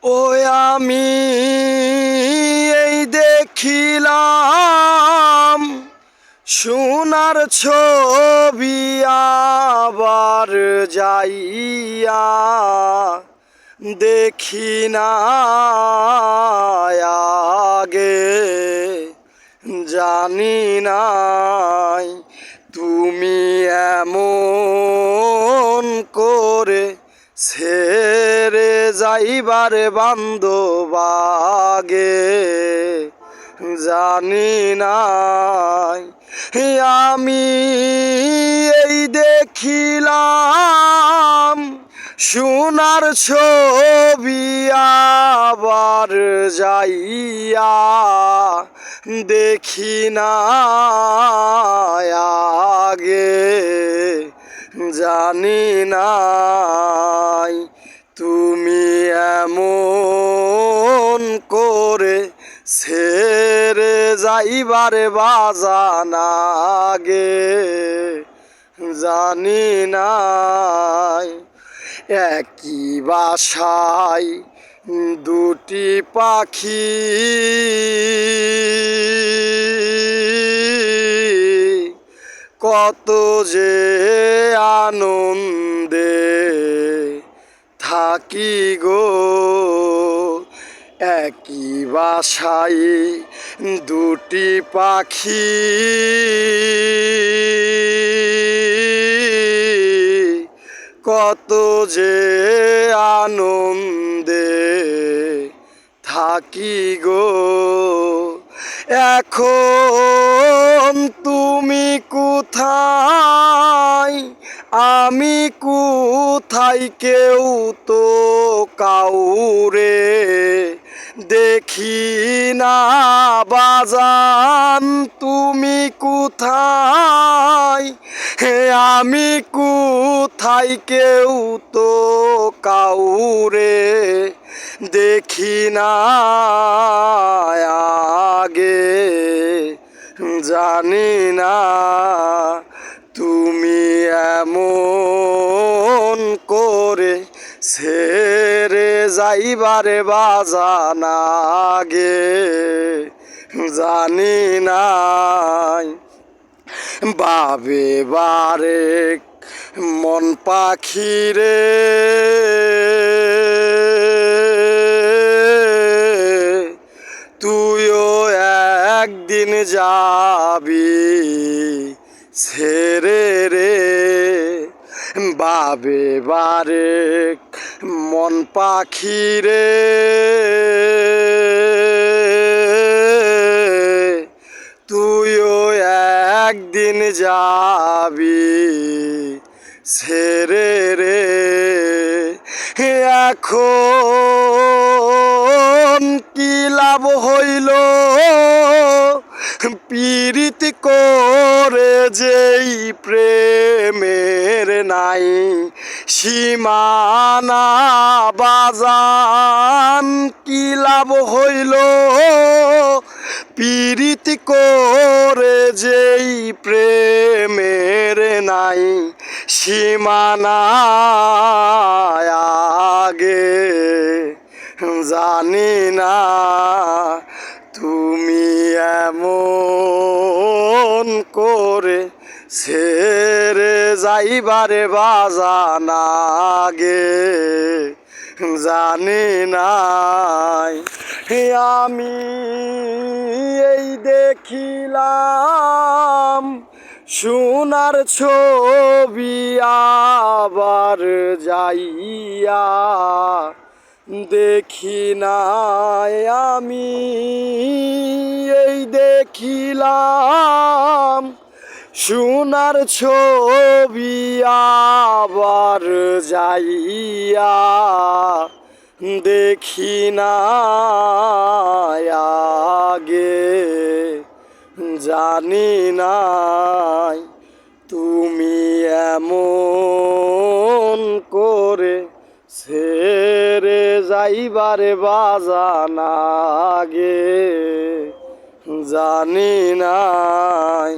ও আমি এই দেখিলাম সোনার ছবি আবার যাইয়া দেখি না আগে জানি নাই তুমি এমন করে ছেড়ে যাইবার বান্ধবাগে জানি নাই আমি এই দেখিলাম সোনার ছবি আবার যাইয়া দেখি না আগে জানি নাই তুমি এমন করে ছেড়ে যাইবার বাজানা গে জানি নাই একই বাসায় দুটি পাখি কত যে আনন্দে থাকি গো একই বাসায় দুটি পাখি কত যে আনন্দে থাকি গো এখন তুমি কোথায় আমি কোথায় কেউ তো কাউরে দেখি না বাজান তুমি কোথায় আমি কোথায় কেউ তো কাউরে দেখি না আগে জানি না তুমি এমন করে ছেড়ে যাইবারে বাজানা গে জানি নাই বাবে বারে মন পাখিরে তুইও একদিন যাবি ছেড়ে রে বাবে বারে মন পাখিরে তুইও একদিন যাবি ছেড়ে রে এখন কি লাভ হইল পীড়িত করে যেই প্রেমের নাই সীমানা বাজান কি লাভ হইল পীড়িত করে যেই প্রেমের নাই সীমানা আগে জানি না তুমি এমন করে ছেড়ে যাইবারে বাজানা গে জানি নাই আমি এই দেখিলাম সোনার ছবি আবার যাইয়া দেখি নাই আমি এই দেখিলাম সোনার ছবি আবার যাইয়া দেখি না আগে জানি নাই তুমি এমন করে ছেড়ে যাইবারে বাজানা গে জানি নাই।